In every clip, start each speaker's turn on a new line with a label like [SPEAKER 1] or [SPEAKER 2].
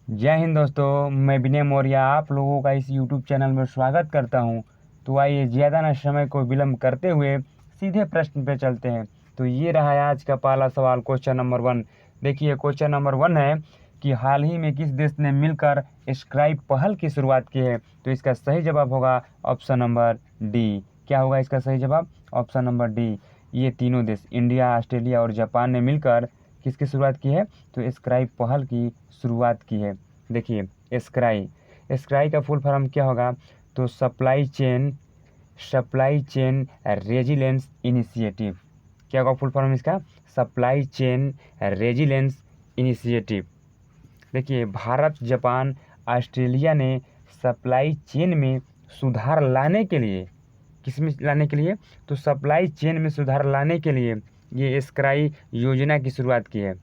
[SPEAKER 1] जय हिंद दोस्तों, मैं विनय मौर्य आप लोगों का इस यूट्यूब चैनल में स्वागत करता हूं। तो आइए ज़्यादा न समय को विलंब करते हुए सीधे प्रश्न पे चलते हैं। तो ये रहा है आज का पहला सवाल, क्वेश्चन नंबर 1। देखिए, क्वेश्चन नंबर 1 है कि हाल ही में किस देश ने मिलकर स्क्राइब पहल की शुरुआत की है। तो इसका सही जवाब होगा ऑप्शन नंबर डी। क्या होगा इसका सही जवाब? Option number D. ये तीनों देश इंडिया, ऑस्ट्रेलिया और जापान ने मिलकर किसकी शुरुआत की है? तो स्क्राइब पहल की शुरुआत की है। देखिए, स्क्राई स्क्राई का फुल फॉर्म क्या होगा? तो सप्लाई चेन रेजिलेंस इनिशिएटिव। क्या होगा फुल फॉर्म इसका? Supply chain resilience initiative. देखिए, भारत, जापान, ऑस्ट्रेलिया ने सप्लाई चेन में सुधार लाने के लिए, किस में लाने के लिए? तो सप्लाई चेन में सुधार लाने के लिए ये स्क्राई योजना की शुरुआत की है।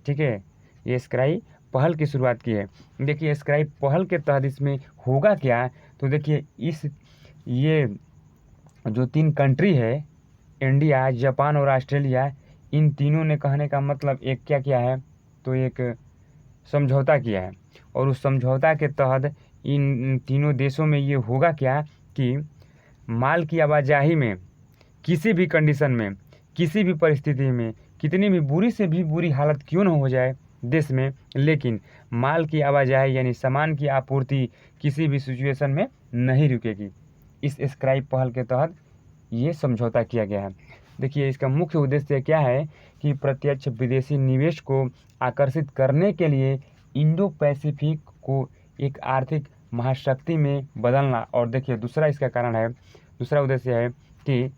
[SPEAKER 1] ठीक है, ये स्क्राई पहल की शुरुआत की है। देखिए, स्क्राई पहल के तहत इसमें होगा क्या? तो देखिए, ये जो 3 कंट्री है, इंडिया, जापान और ऑस्ट्रेलिया, इन तीनों ने कहने का मतलब एक क्या किया है? तो एक समझौता किया है। और उस समझौता के तहत इन तीनों देशों में ये होगा क्या कि माल की आवाजाही में किसी भी कंडीशन में, किसी भी परिस्थिति में, कितनी भी बुरी से भी बुरी हालत क्यों न हो जाए देश में, लेकिन माल की आवाजाही यानी सामान की आपूर्ति किसी भी सिचुएशन में नहीं रुकेगी। इस स्क्राइब पहल के तहत ये समझौता किया गया है। देखिए, इसका मुख्य उद्देश्य क्या है कि प्रत्यक्ष विदेशी निवेश को आकर्षित करने के लिए इंडो पैसिफिक को एक आर्थिक महाशक्ति में बदलना। और देखिए, दूसरा इसका कारण है, दूसरा उद्देश्य है कि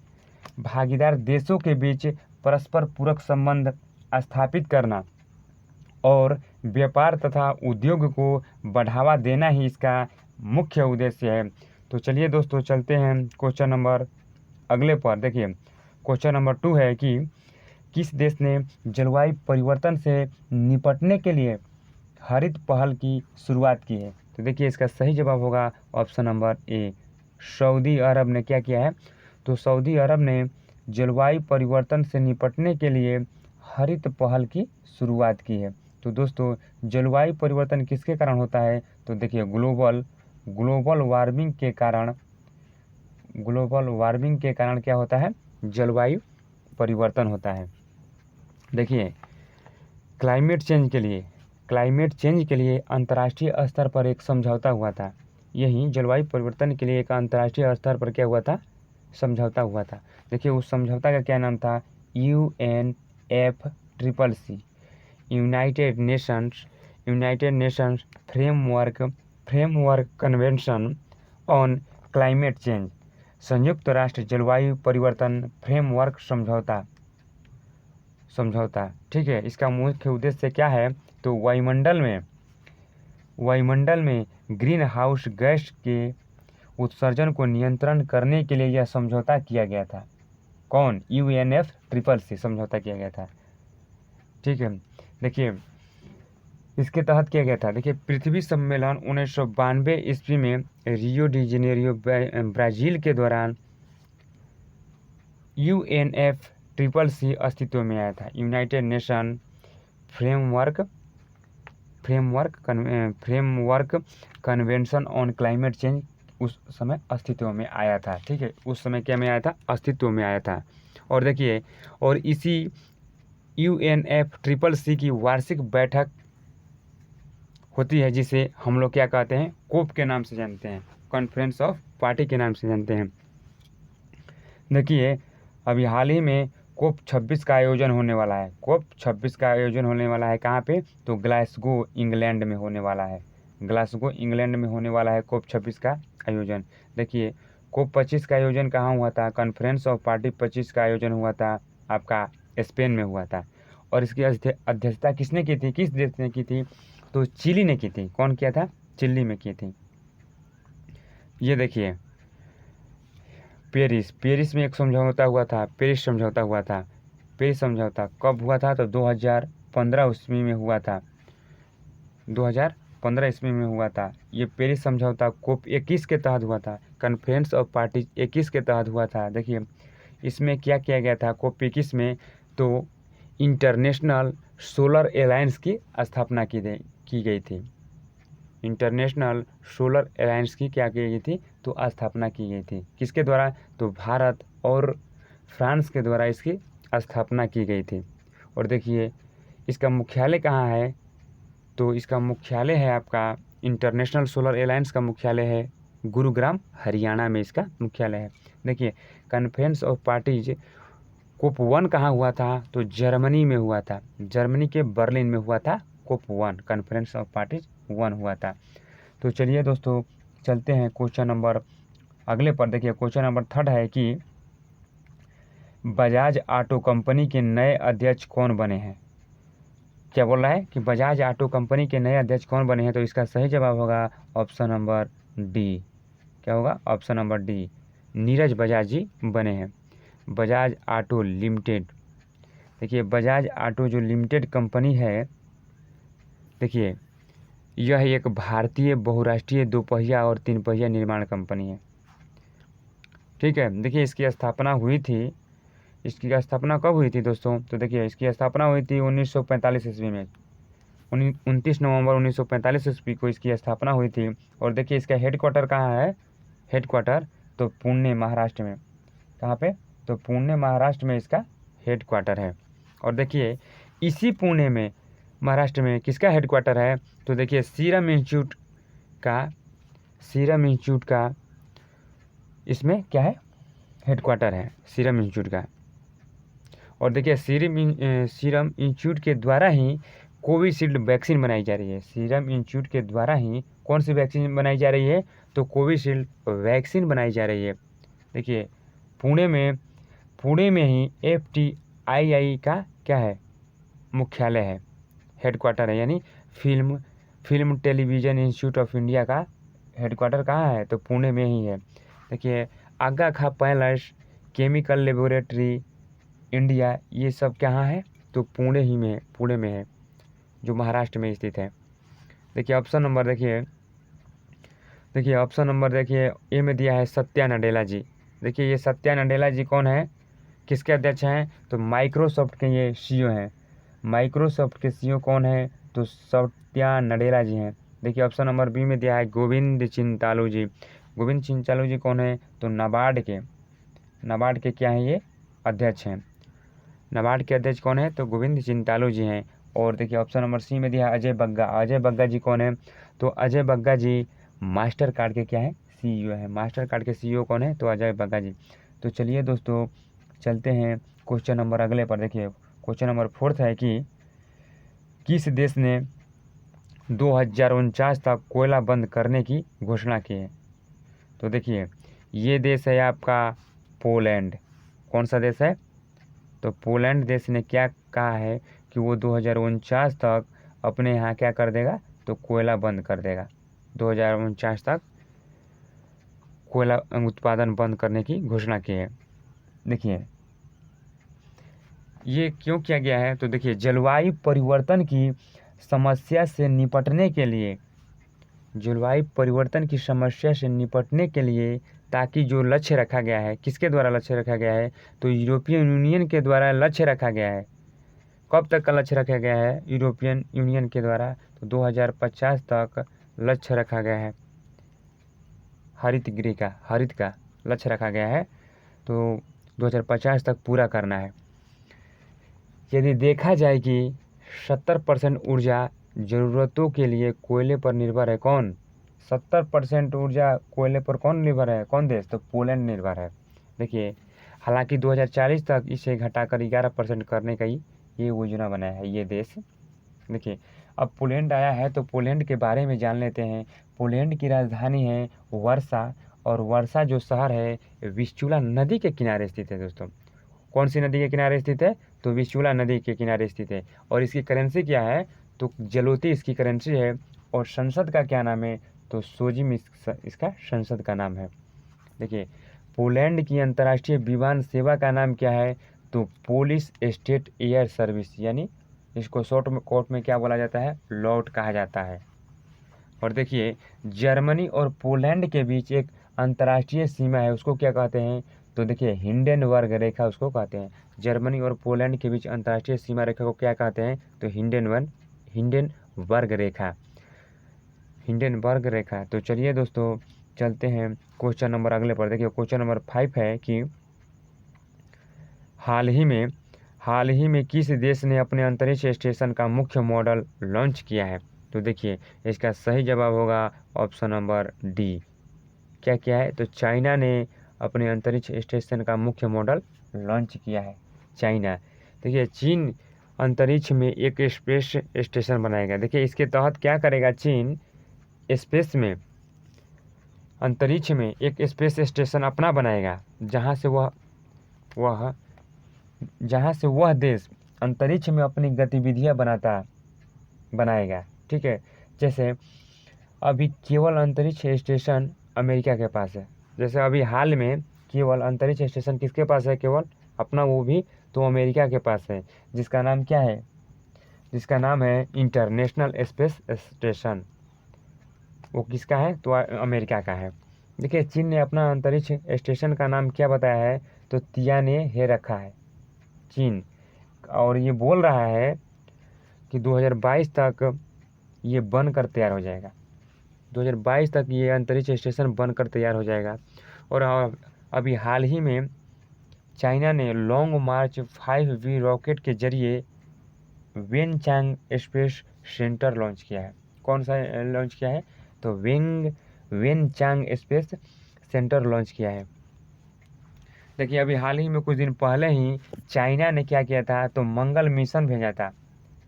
[SPEAKER 1] भागीदार देशों के बीच परस्पर पूरक संबंध स्थापित करना और व्यापार तथा उद्योग को बढ़ावा देना ही इसका मुख्य उद्देश्य है। तो चलिए दोस्तों, चलते हैं क्वेश्चन नंबर अगले पर। देखिए, क्वेश्चन नंबर 2 है कि किस देश ने जलवायु परिवर्तन से निपटने के लिए हरित पहल की शुरुआत की है? तो देखिए, इसका सही जवाब होगा ऑप्शन नंबर ए। सऊदी अरब ने क्या किया है? तो सऊदी अरब ने जलवायु परिवर्तन से निपटने के लिए हरित पहल की शुरुआत की है। तो दोस्तों, जलवायु परिवर्तन किसके कारण होता है? तो देखिए, ग्लोबल वार्मिंग के कारण क्या होता है? जलवायु परिवर्तन होता है। देखिए, क्लाइमेट चेंज के लिए अंतर्राष्ट्रीय स्तर पर एक समझौता हुआ था। यही जलवायु परिवर्तन के लिए एक अंतर्राष्ट्रीय स्तर पर क्या हुआ था? समझौता हुआ था। देखिए, उस समझौता का क्या नाम था? UNFCCC, United Nations framework convention on climate change, संयुक्त राष्ट्र जलवायु परिवर्तन फ्रेमवर्क समझौता। ठीक है, इसका मुख्य उद्देश्य क्या है? तो वायुमंडल में ग्रीन हाउस गैस के उत्सर्जन को नियंत्रण करने के लिए यह समझौता किया गया था। कौन? UNFCCC समझौता किया गया था। ठीक है, देखिए, इसके तहत किया गया था। देखिए, पृथ्वी सम्मेलन 1992 ईस्वी में रियो डी जेनेरियो ब्राज़ील के दौरान UNFCCC अस्तित्व में आया था। United nation framework convention on climate change उस समय अस्तित्व में आया था। ठीक है, उस समय क्या में आया था? अस्तित्व में आया था। और देखिए, और इसी UNFCCC की वार्षिक बैठक होती है, जिसे हम लोग क्या कहते हैं? कोप के नाम से जानते हैं, कॉन्फ्रेंस ऑफ पार्टी के नाम से जानते हैं। देखिए, अभी हाल ही में कोप 26 का आयोजन होने वाला है। कोप 26 का आयोजन होने वाला है कहाँ पे? तो ग्लासगो, इंग्लैंड में होने वाला है। ग्लासगो, इंग्लैंड में होने वाला है कोप 26 का आयोजन। देखिए, कोप 25 का आयोजन कहाँ हुआ था? कॉन्फ्रेंस ऑफ पार्टी 25 का आयोजन हुआ था आपका स्पेन में हुआ था। और इसकी अध्यक्षता किसने की थी? किस देश ने की थी? तो चिली ने की थी। कौन किया था? चिली में की थी। ये देखिए, पेरिस में एक समझौता हुआ था। पेरिस समझौता कब हुआ था? तो 2015 ईस्वी में हुआ था। 2015 ईस्वी में हुआ था। ये पेरिस समझौता कोप 21 के तहत हुआ था। कॉन्फ्रेंस ऑफ पार्टी 21 के तहत हुआ था। देखिए, इसमें क्या किया गया था कोप 21 में? तो इंटरनेशनल सोलर अलायंस की स्थापना की गई थी। इंटरनेशनल सोलर अलायंस की क्या की गई थी, तो स्थापना की गई थी। किसके द्वारा, तो भारत और फ्रांस के द्वारा इसकी स्थापना की गई थी। और देखिए इसका मुख्यालय कहाँ है, तो इसका मुख्यालय है आपका, इंटरनेशनल सोलर अलायंस का मुख्यालय है गुरुग्राम, हरियाणा में इसका मुख्यालय है। देखिए कॉन्फ्रेंस ऑफ पार्टीज कोप 1 कहाँ हुआ था, तो जर्मनी में हुआ था, जर्मनी के बर्लिन में हुआ था कोप 1, कॉन्फ्रेंस ऑफ पार्टीज 1 हुआ था। तो चलिए दोस्तों चलते हैं क्वेश्चन नंबर अगले पर। देखिए क्वेश्चन नंबर 3 है कि बजाज ऑटो कंपनी के नए अध्यक्ष कौन बने हैं। क्या बोल रहा है कि बजाज ऑटो कंपनी के नए अध्यक्ष कौन बने हैं, तो इसका सही जवाब होगा ऑप्शन नंबर डी। क्या होगा, option number D, Neeraj Bajaj ji बने हैं। बजाज ऑटो लिमिटेड, देखिए बजाज ऑटो जो लिमिटेड कंपनी है, देखिए यह एक भारतीय बहुराष्ट्रीय दोपहिया और 3 पहिया निर्माण कंपनी है। ठीक है, देखिए इसकी स्थापना हुई थी, इसकी स्थापना कब हुई थी दोस्तों, तो देखिए इसकी स्थापना हुई थी 1945 ईस्वी में, 29 नवंबर 1945 ईस्वी को इसकी स्थापना हुई थी। और देखिए इसका हेडक्वार्टर कहाँ है, हेडक्वार्टर तो पुणे महाराष्ट्र में। कहाँ पे, तो पुणे महाराष्ट्र में इसका हेडक्वार्टर है। और देखिए इसी पुणे में महाराष्ट्र में किसका हेडक्वार्टर है, तो देखिए सीरम इंस्टीट्यूट का इसमें क्या है, हेडक्वार्टर है सीरम इंस्टीट्यूट का। और देखिए सीरम इंस्टीट्यूट के द्वारा ही कोविशील्ड वैक्सीन बनाई जा रही है। सीरम इंस्टीट्यूट के द्वारा ही कौन सी वैक्सीन बनाई जा रही है, तो कोविशील्ड वैक्सीन बनाई जा रही है। देखिए पुणे में ही FTII का क्या है, मुख्यालय है, हेडक्वार्टर है, यानी film television institute of India का हेडक्वार्टर कहाँ है, तो पुणे में ही है। देखिए आगा खा पैलेस, केमिकल लेबोरेटरी इंडिया, ये सब कहाँ है, तो पुणे ही में है, पुणे में है, जो महाराष्ट्र में स्थित है। देखिए ऑप्शन नंबर देखिए ए में दिया है सत्या नडेला जी। देखिए ये सत्या नडेला जी कौन है, किसके अध्यक्ष हैं, तो माइक्रोसॉफ्ट के ये CEO हैं। माइक्रोसॉफ्ट के CEO कौन है, तो सत्या नडेला जी हैं। देखिए ऑप्शन नंबर बी में दिया है गोविंद चिंतालू जी। गोविंद चिंतालू जी कौन है, तो नाबार्ड के क्या हैं, ये अध्यक्ष हैं। नाबार्ड के अध्यक्ष कौन है, तो गोविंद चिंतालू जी हैं। और देखिए ऑप्शन नंबर सी में दिया है अजय बग्गा जी कौन है, तो अजय बग्गा जी मास्टर कार्ड के क्या है, CEO है। मास्टर कार्ड के CEO कौन है, तो अजय बग्गा जी। तो चलिए दोस्तों चलते हैं क्वेश्चन नंबर अगले पर। देखिए क्वेश्चन नंबर 4 है कि किस देश ने 2049 तक कोयला बंद करने की घोषणा की है। तो देखिए ये देश है आपका पोलैंड। कौन सा देश है, तो पोलैंड देश ने क्या कहा है कि वो 2049 तक अपने यहाँ क्या कर देगा, तो कोयला बंद कर देगा। 2049 तक कोयला उत्पादन बंद करने की घोषणा की है। देखिए ये क्यों किया गया है, तो देखिए जलवायु परिवर्तन की समस्या से निपटने के लिए ताकि जो लक्ष्य रखा गया है, किसके द्वारा लक्ष्य रखा गया है, तो यूरोपियन यूनियन के द्वारा लक्ष्य रखा गया है। कब तक का लक्ष्य रखा गया है, यूरोपियन यूनियन के द्वारा, तो 2050 तक लक्ष्य रखा गया है। हरित का लक्ष्य रखा गया है, तो 2050 तक पूरा करना है। यदि देखा जाए कि 70% ऊर्जा ज़रूरतों के लिए कोयले पर निर्भर है, कौन, 70% ऊर्जा कोयले पर कौन निर्भर है, कौन देश, तो पोलैंड निर्भर है। देखिए हालांकि 2040 तक इसे घटाकर 11% करने का ही ये योजना बनाया है ये देश। देखिए अब पोलैंड आया है, तो पोलैंड के बारे में जान लेते हैं। पोलैंड की राजधानी है वर्सा, और वर्सा जो शहर है विस्चुला नदी के किनारे स्थित है। दोस्तों कौन सी नदी के किनारे स्थित है, तो विस्चुला नदी के किनारे स्थित है। और इसकी करेंसी क्या है, तो जलोती इसकी करेंसी है। और संसद का क्या नाम है, तो सोजिम इसका संसद का नाम है। देखिए पोलैंड की अंतर्राष्ट्रीय विमान सेवा का नाम क्या है, तो पोलिश स्टेट एयर सर्विस, यानी इसको शॉर्ट में कोर्ट में क्या बोला जाता है, लॉट कहा जाता है। और देखिए जर्मनी और पोलैंड के बीच एक अंतर्राष्ट्रीय सीमा है, उसको क्या कहते हैं, तो देखिए हिंडनबर्ग रेखा उसको कहते हैं। जर्मनी और पोलैंड के बीच अंतर्राष्ट्रीय सीमा रेखा को क्या कहते हैं, तो हिंडनबर्ग रेखा। हिंडनबर्ग रेखा। तो चलिए दोस्तों चलते हैं क्वेश्चन नंबर अगले पर। देखिए क्वेश्चन नंबर 5 है कि हाल ही में किस देश ने अपने अंतरिक्ष स्टेशन का मुख्य मॉडल लॉन्च किया है। तो देखिए इसका सही जवाब होगा ऑप्शन नंबर डी। क्या किया है, तो चाइना ने अपने अंतरिक्ष स्टेशन का मुख्य मॉडल लॉन्च किया है, चाइना। देखिए चीन अंतरिक्ष में एक स्पेस स्टेशन बनाएगा। देखिए इसके तहत क्या करेगा, चीन स्पेस में अंतरिक्ष में एक स्पेस स्टेशन अपना बनाएगा, जहां से वह देश अंतरिक्ष में अपनी गतिविधियां बनाएगा। ठीक है, जैसे अभी केवल अंतरिक्ष स्टेशन अमेरिका के पास है। जैसे अभी हाल में केवल अंतरिक्ष स्टेशन किसके पास है, केवल अपना, वो भी तो अमेरिका के पास है, जिसका नाम क्या है, जिसका नाम है इंटरनेशनल स्पेस स्टेशन। वो किसका है, तो अमेरिका का है। देखिए चीन ने अपना अंतरिक्ष स्टेशन का नाम क्या बताया है, तो तियाने रखा है चीन, और ये बोल रहा है कि 2022 तक ये बनकर तैयार हो जाएगा। 2022 तक ये अंतरिक्ष स्टेशन बनकर तैयार हो जाएगा। और अभी हाल ही में चाइना ने लॉन्ग मार्च 5V रॉकेट के जरिए वेनचांग स्पेस सेंटर लॉन्च किया है। कौन सा लॉन्च किया है, तो वेनचांग स्पेस सेंटर लॉन्च किया है। देखिए अभी हाल ही में कुछ दिन पहले ही चाइना ने क्या किया था, तो मंगल मिशन भेजा था,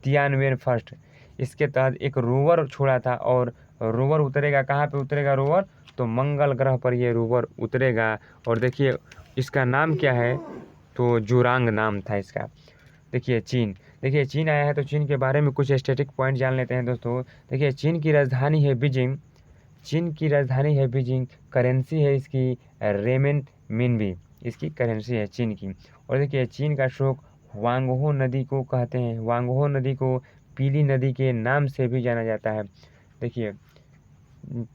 [SPEAKER 1] तियानवेन फर्स्ट। इसके तहत एक रोवर छोड़ा था, और रोवर उतरेगा, कहाँ पे उतरेगा रोवर, तो मंगल ग्रह पर ये रोवर उतरेगा। और देखिए इसका नाम क्या है, तो जुरांग नाम था इसका। देखिए चीन आया है, तो चीन के बारे में कुछ स्टैटिक पॉइंट जान लेते हैं दोस्तों। देखिए चीन की राजधानी है बीजिंग। करेंसी है इसकी रेमेन मिनबी, इसकी करेंसी है चीन की। और देखिए चीन का शोक वांगहो नदी को कहते हैं। वांगहो नदी को पीली नदी के नाम से भी जाना जाता है। देखिए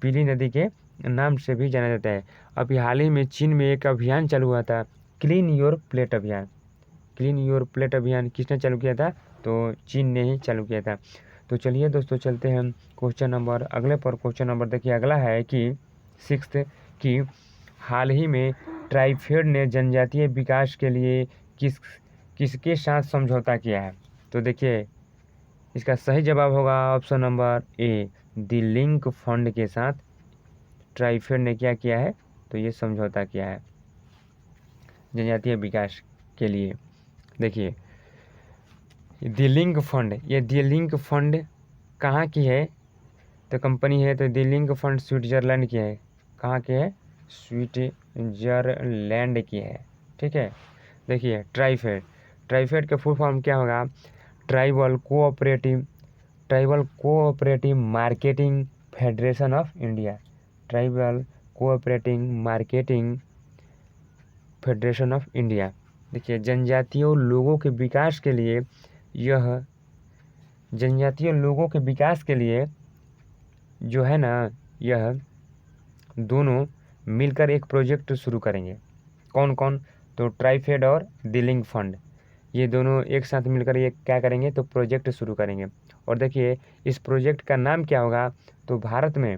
[SPEAKER 1] पीली नदी के नाम से भी जाना जाता है। अभी हाल ही में चीन में एक अभियान चालू हुआ था, क्लीन योर प्लेट अभियान किसने चालू किया था, तो चीन ने ही चालू किया था। तो चलिए दोस्तों चलते हैं क्वेश्चन नंबर अगले पर। क्वेश्चन नंबर देखिए अगला है कि 6 कि हाल ही में ट्राइफेड ने जनजातीय विकास के लिए किसके साथ समझौता किया है। तो देखिए इसका सही जवाब होगा option number A, the link fund के साथ ट्राइफेड ने क्या किया है, तो ये समझौता किया है जनजातीय विकास के लिए। देखिए द लिंक फंड कहाँ की है, तो कंपनी है, तो द लिंक फंड स्विट्जरलैंड की है। कहाँ की है, स्विट्जरलैंड की है। ठीक है, देखिए ट्राइफेड का फुल फॉर्म क्या होगा, tribal cooperative marketing federation of India. Tribal cooperative marketing federation of India. देखिए जनजातीय लोगों के विकास के लिए जो है ना, यह दोनों मिलकर एक प्रोजेक्ट शुरू करेंगे। कौन, तो ट्राइफेड और द लिंक फंड, ये दोनों एक साथ मिलकर ये क्या करेंगे, तो प्रोजेक्ट शुरू करेंगे। और देखिए इस प्रोजेक्ट का नाम क्या होगा, तो भारत में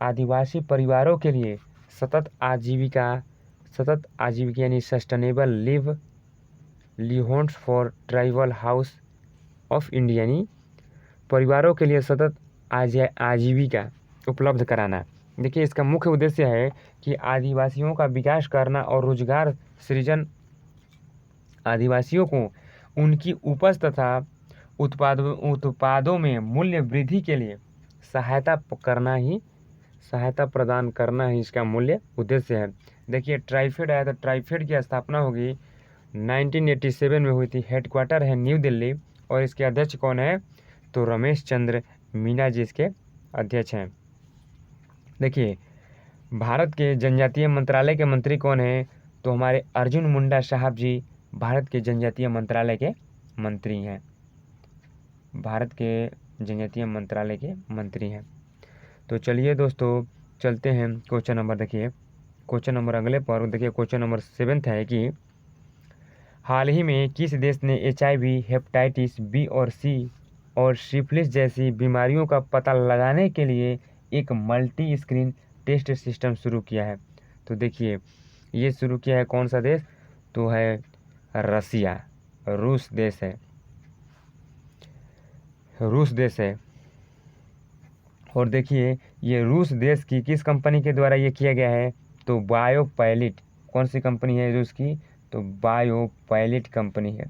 [SPEAKER 1] आदिवासी परिवारों के लिए सतत आजीविका यानी sustainable livelihoods for tribal house of India, यानी परिवारों के लिए सतत आजीविका उपलब्ध कराना। देखिए इसका मुख्य उद्देश्य है कि आदिवासियों का विकास करना और रोजगार सृजन, आदिवासियों को उनकी उपज तथा उत्पादों में मूल्य वृद्धि के लिए सहायता प्रदान करना ही इसका मूल्य उद्देश्य है। देखिए ट्राइफेड आया, तो ट्राइफेड की स्थापना होगी 1987 में हुई थी। हेडक्वार्टर है न्यू दिल्ली, और इसके अध्यक्ष कौन है, तो रमेश चंद्र मीना जी इसके अध्यक्ष हैं। देखिए भारत के जनजातीय मंत्रालय के मंत्री कौन है, तो हमारे अर्जुन मुंडा साहब जी भारत के जनजातीय मंत्रालय के मंत्री हैं। भारत के जनजातीय मंत्रालय के मंत्री हैं। तो चलिए दोस्तों चलते हैं क्वेश्चन नंबर, देखिए क्वेश्चन नंबर अगले पर। देखिए क्वेश्चन नंबर 7 है कि हाल ही में किस देश ने HIV, हेपेटाइटिस बी और सी और सिफिलिस जैसी बीमारियों का पता लगाने के लिए एक मल्टी स्क्रीन टेस्ट सिस्टम शुरू किया है। तो देखिए ये शुरू किया है कौन सा देश, तो है रसिया, रूस देश है, रूस देश है। और देखिए ये रूस देश की किस कंपनी के द्वारा ये किया गया है, तो बायोपैलिट, कौन सी कंपनी है रूस की, तो बायोपैलिट कंपनी है,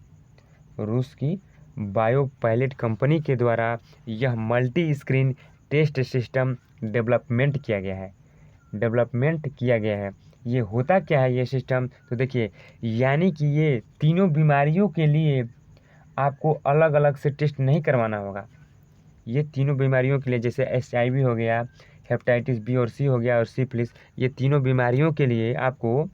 [SPEAKER 1] रूस की बायोपैलिट कंपनी के द्वारा यह multi screen test system development किया गया है। ये होता क्या है ये सिस्टम, तो देखिए यानी कि ये तीनों बीमारियों के लिए आपको अलग अलग से टेस्ट नहीं करवाना होगा। ये तीनों बीमारियों के लिए, जैसे HIV हो गया, हेपेटाइटिस बी और सी हो गया और सिफिलिस, ये तीनों बीमारियों के लिए आपको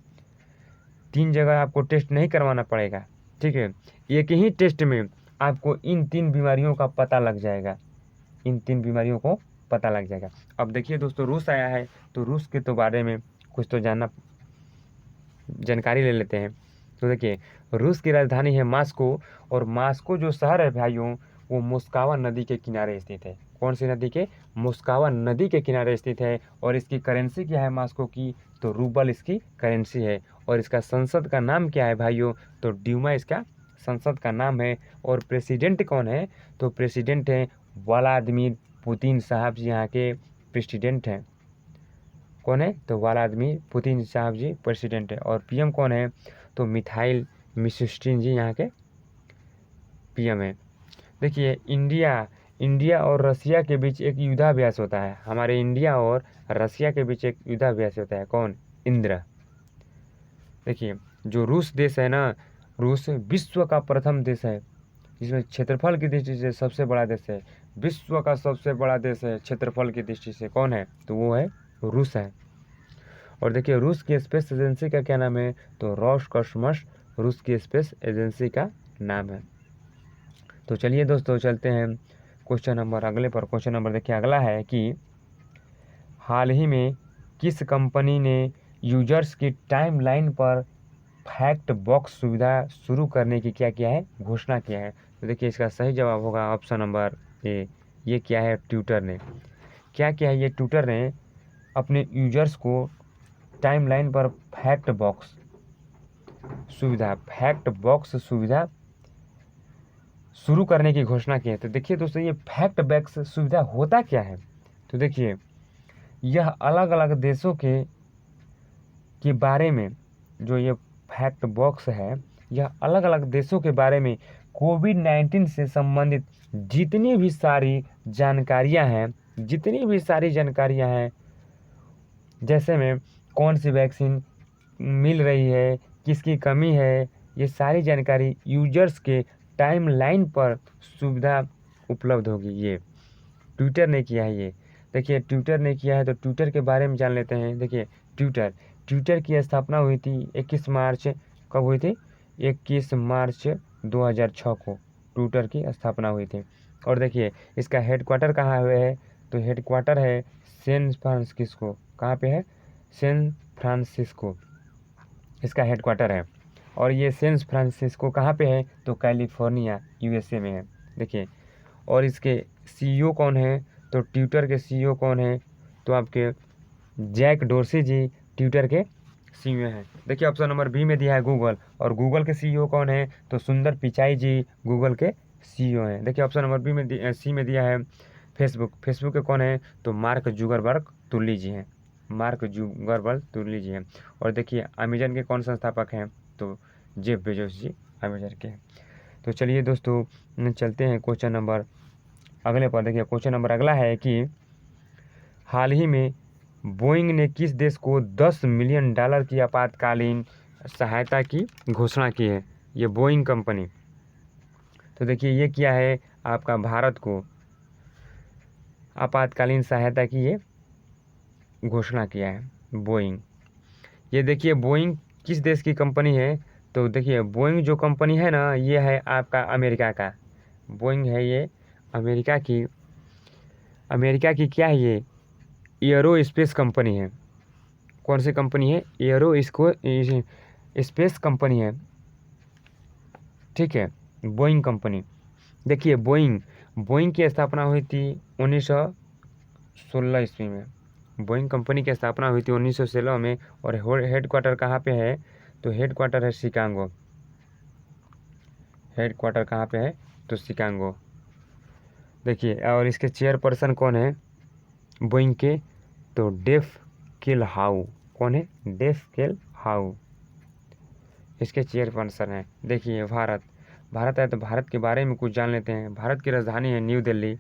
[SPEAKER 1] 3 जगह आपको टेस्ट नहीं करवाना पड़ेगा। ठीक है, एक ही टेस्ट में आपको इन 3 बीमारियों का पता लग जाएगा, इन 3 बीमारियों को पता लग जाएगा। अब देखिए दोस्तों रूस आया है, तो रूस के तो बारे में कुछ तो जानकारी ले लेते हैं। तो देखिए रूस की राजधानी है मास्को, और मास्को जो शहर है भाइयों वो मोस्कवा नदी के किनारे स्थित है। कौन सी नदी के, मोस्कवा नदी के किनारे स्थित है। और इसकी करेंसी क्या है मास्को की, तो रूबल इसकी करेंसी है। और इसका संसद का नाम क्या है भाइयों, तो ड्यूमा इसका संसद का नाम है। और प्रेसिडेंट कौन है, तो प्रेसिडेंट है व्लादिमीर पुतिन साहब जी, यहाँ के प्रेसिडेंट हैं। कौन है, तो व्लादिमीर पुतिन साहब जी प्रेसिडेंट है। और PM कौन है, तो मिखाइल मिशुस्टिन जी यहाँ के PM है। देखिए इंडिया और रसिया के बीच एक युद्धाभ्यास होता है, हमारे इंडिया और रसिया के बीच एक युद्धाभ्यास होता है, कौन, इंद्र। देखिए जो रूस देश है ना, रूस विश्व का प्रथम देश है जिसमें क्षेत्रफल की दृष्टि से सबसे बड़ा देश है, विश्व का सबसे बड़ा देश है क्षेत्रफल की दृष्टि से, कौन है, तो वो है रूस है। और देखिए रूस की स्पेस एजेंसी का क्या नाम है, तो रोसकॉस्मोस रूस की स्पेस एजेंसी का नाम है। तो चलिए दोस्तों चलते हैं क्वेश्चन नंबर अगले पर। क्वेश्चन नंबर देखिए अगला है कि हाल ही में किस कंपनी ने यूजर्स की टाइमलाइन पर फैक्ट बॉक्स सुविधा शुरू करने की क्या किया है, घोषणा किया है। तो देखिए इसका सही जवाब होगा ऑप्शन नंबर ए। ये क्या है, ट्विटर ने क्या किया है, ये ट्विटर ने अपने यूजर्स को टाइमलाइन पर फैक्ट बॉक्स सुविधा शुरू करने की घोषणा की है। तो देखिए दोस्तों ये फैक्ट बॉक्स सुविधा होता क्या है, तो देखिए यह अलग अलग देशों के बारे में, जो ये फैक्ट बॉक्स है यह अलग अलग देशों के बारे में कोविड-19 से संबंधित जितनी भी सारी जानकारियां हैं, जैसे में कौन सी वैक्सीन मिल रही है, किसकी कमी है, ये सारी जानकारी यूजर्स के टाइमलाइन पर सुविधा उपलब्ध होगी। ये ट्विटर ने किया है। ये देखिए ट्विटर ने किया है, तो ट्विटर के बारे में जान लेते हैं। देखिए ट्विटर की स्थापना हुई थी 21 मार्च, कब हुई थी, 21 मार्च 2006 को ट्विटर की स्थापना हुई थी। और देखिए इसका हेडक्वार्टर कहाँ हुए है, तो हेडक्वार्टर है सैन फ्रांसिस्को। कहाँ पे है, सैन फ्रांसिस्को इसका हेडक्वार्टर है। और ये सैन फ्रांसिस्को कहाँ पे है, तो कैलिफोर्निया USA में है। देखिए और इसके CEO कौन है, तो ट्विटर के CEO कौन है, तो आपके जैक डोर्सी जी ट्विटर के CEO हैं। देखिए ऑप्शन नंबर बी में दिया है गूगल, और गूगल के CEO कौन है, तो सुंदर पिचाई जी गूगल के CEO हैं। देखिए ऑप्शन नंबर सी में दिया है फेसबुक के कौन है, तो मार्क जुगरबर्ग तुर्ली जी हैं, और देखिए अमेजन के कौन संस्थापक हैं, तो जेफ बेजोस जी अमेजन के हैं। तो चलिए दोस्तों चलते हैं क्वेश्चन नंबर अगले पर। देखिए क्वेश्चन नंबर अगला है कि हाल ही में बोइंग ने किस देश को $10 मिलियन की आपातकालीन सहायता की घोषणा की है, ये बोइंग कंपनी। तो देखिए ये क्या है, आपका भारत को आपातकालीन सहायता की ये घोषणा किया है बोइंग। ये देखिए बोइंग किस देश की कंपनी है, तो देखिए बोइंग जो कंपनी है ना, ये है आपका अमेरिका का। बोइंग है ये अमेरिका की क्या है, ये एयरो स्पेस कंपनी है। कौन सी कंपनी है, एयरो स्पेस कंपनी है। ठीक है, बोइंग कंपनी। देखिए बोइंग बोइंग की स्थापना हुई थी 1916 ईस्वी में। बोइंग कंपनी की स्थापना हुई थी 1916 में। और हेड क्वार्टर कहाँ पे है? तो हेड क्वार्टर है शिकागो। हेड क्वार्टर कहाँ पे है? तो शिकागो। देखिए, और इसके चेयरपर्सन कौन है बोइंग के? तो डेफ किल हाउ। कौन है? डेफ किल हाउ इसके चेयरपर्सन है। देखिए, भारत है तो भारत के बारे में कुछ जान लेते हैं। भारत की राजधानी है न्यू दिल्ली।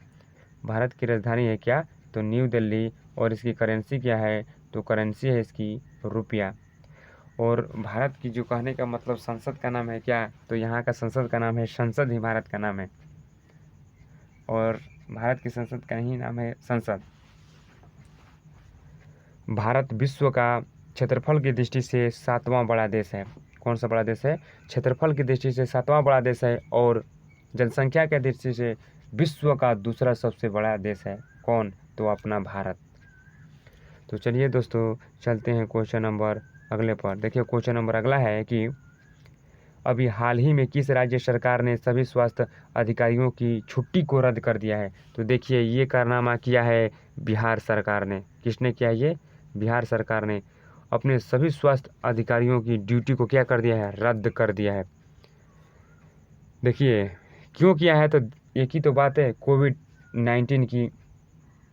[SPEAKER 1] भारत की राजधानी है क्या? तो न्यू दिल्ली। और इसकी करेंसी क्या है? तो करेंसी है इसकी रुपया। और भारत की जो कहने का मतलब संसद का नाम है क्या? तो यहाँ का संसद का नाम है संसद ही भारत का नाम है। और भारत की संसद का ही नाम है संसद। भारत विश्व का क्षेत्रफल की दृष्टि से 7वां बड़ा देश है। कौन सा बड़ा देश है? क्षेत्रफल की दृष्टि से 7वां बड़ा देश है। और जनसंख्या की दृष्टि से विश्व का दूसरा सबसे बड़ा देश है। कौन? तो अपना भारत। तो चलिए दोस्तों, चलते हैं क्वेश्चन नंबर अगले पर। देखिए, क्वेश्चन नंबर अगला है कि अभी हाल ही में किस राज्य सरकार ने सभी स्वास्थ्य अधिकारियों की छुट्टी को रद्द कर दिया है? तो देखिए, ये कारनामा किया है बिहार सरकार ने। किसने किया ये? बिहार सरकार ने अपने सभी स्वास्थ्य अधिकारियों की ड्यूटी को क्या कर दिया है? रद्द कर दिया है। देखिए, क्यों किया है? तो एक ही तो बात है, कोविड-19 की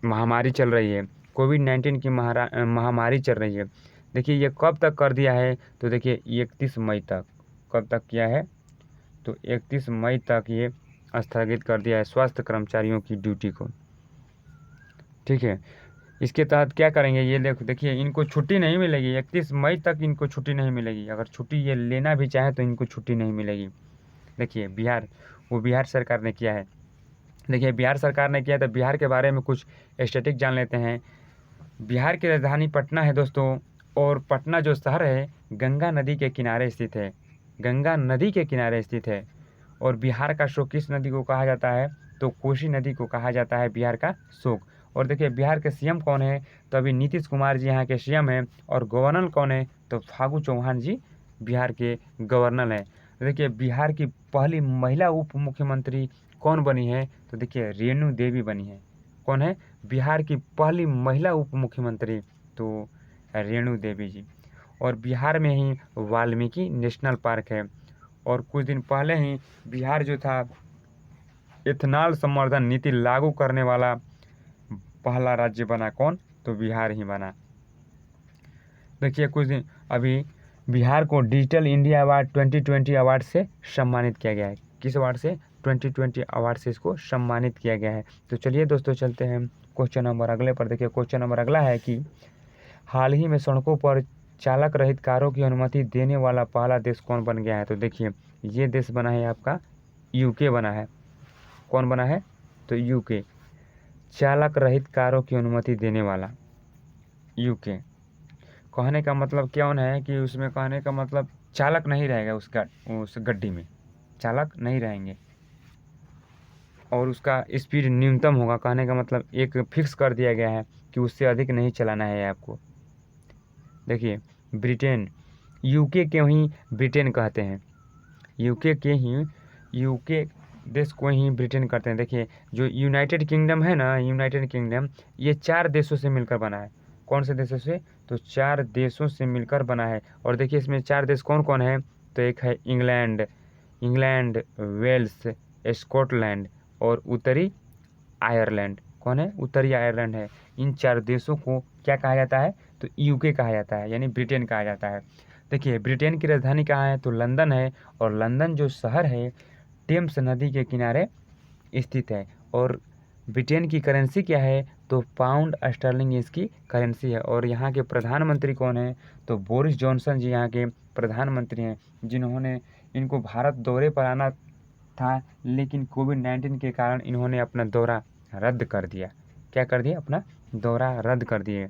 [SPEAKER 1] महामारी चल रही है। कोविड-19 की महामारी चल रही है। देखिए, ये कब तक कर दिया है? तो देखिए, 31 मई तक। कब तक किया है? तो 31 मई तक ये स्थगित कर दिया है स्वास्थ्य कर्मचारियों की ड्यूटी को। ठीक है, इसके तहत क्या करेंगे? ये देखिए, इनको छुट्टी नहीं मिलेगी। 31 मई तक इनको छुट्टी नहीं मिलेगी। अगर छुट्टी ये लेना भी चाहे तो इनको छुट्टी नहीं मिलेगी। देखिए, बिहार सरकार ने किया है। देखिए, बिहार सरकार ने किया, तो बिहार के बारे में कुछ स्टैटिक जान लेते हैं। बिहार की राजधानी पटना है दोस्तों। और पटना जो शहर है गंगा नदी के किनारे स्थित है। गंगा नदी के किनारे स्थित है। और बिहार का शोक किस नदी को कहा जाता है? तो कोसी नदी को कहा जाता है बिहार का शोक। और देखिए, बिहार के सीएम कौन है? तो अभी नीतीश कुमार जी यहाँ के सीएम हैं। और गवर्नर कौन है? तो फागू चौहान जी बिहार के गवर्नर हैं। देखिए, बिहार की पहली महिला उप मुख्यमंत्री कौन बनी है? तो देखिए, रेणु देवी बनी है। कौन है? बिहार की पहली महिला उप मुख्यमंत्री, तो रेणु देवी जी। और बिहार में ही वाल्मीकि नेशनल पार्क है। और कुछ दिन पहले ही बिहार जो था इथेनॉल संवर्धन नीति लागू करने वाला पहला राज्य बना। कौन? तो बिहार ही बना। देखिए, कुछ दिन अभी बिहार को डिजिटल इंडिया अवार्ड 2020 अवार्ड से सम्मानित किया गया है। किस अवार्ड से? 2020 अवार्ड से इसको सम्मानित किया गया है। तो चलिए दोस्तों, चलते हैं क्वेश्चन नंबर अगले पर। देखिए, क्वेश्चन नंबर अगला है कि हाल ही में सड़कों पर चालक रहित कारों की अनुमति देने वाला पहला देश कौन बन गया है? तो देखिए, ये देश बना है आपका यूके बना है। कौन बना है? तो यूके। चालक रहित कारों की अनुमति देने वाला यूके। कहने का मतलब क्या है कि उसमें कहने का मतलब चालक नहीं रहेगा उस गड्डी में, चालक नहीं रहेंगे। और उसका स्पीड न्यूनतम होगा। कहने का मतलब एक फिक्स कर दिया गया है कि उससे अधिक नहीं चलाना है आपको। देखिए, ब्रिटेन, यूके के ही ब्रिटेन कहते हैं। यूके देश को ही ब्रिटेन कहते हैं। देखिए, जो यूनाइटेड किंगडम है ना, यूनाइटेड किंगडम, ये 4 देशों से मिलकर बना है। कौन से देशों से? तो 4 देशों से मिलकर बना है। और देखिए, इसमें 4 देश कौन कौन है? तो एक है इंग्लैंड, वेल्स, स्कॉटलैंड और उत्तरी आयरलैंड। कौन है? उत्तरी आयरलैंड है। इन 4 देशों को क्या कहा जाता है? तो यूके कहा जाता है, यानी ब्रिटेन कहा जाता है। देखिए, ब्रिटेन की राजधानी कहाँ है? तो लंदन है। और लंदन जो शहर है टेम्स नदी के किनारे स्थित है। और ब्रिटेन की करेंसी क्या है? तो पाउंड स्टर्लिंग इसकी करेंसी है। और यहाँ के प्रधानमंत्री कौन है? तो बोरिस जॉनसन जी यहाँ के प्रधानमंत्री हैं, जिन्होंने इनको भारत दौरे पर आना था, लेकिन कोविड-19 के कारण इन्होंने अपना दौरा रद्द कर दिया। क्या कर दिया? अपना दौरा रद्द कर दिए।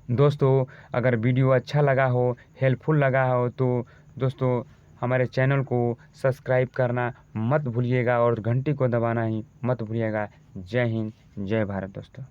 [SPEAKER 1] दोस्तों, अगर वीडियो अच्छा लगा हो, हेल्पफुल लगा हो, तो दोस्तों हमारे चैनल को सब्सक्राइब करना मत भूलिएगा और घंटी को दबाना ही मत भूलिएगा। जय हिंद, जय भारत दोस्तों।